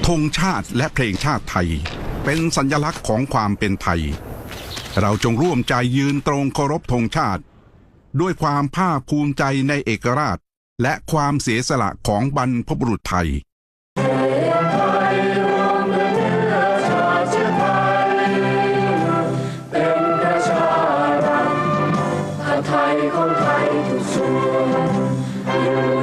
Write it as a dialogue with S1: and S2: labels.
S1: ธงชาติและเพลงชาติไทยเป็นสัญลักษณ์ของความเป็นไทยเราจงร่วมใจยืนตรงเคารพธงชาติด้วยความภาคภูมิใจในเอกราชและความเสียสละของบรรพบุรุษไทย
S2: ไทยของไทยทุกส่วน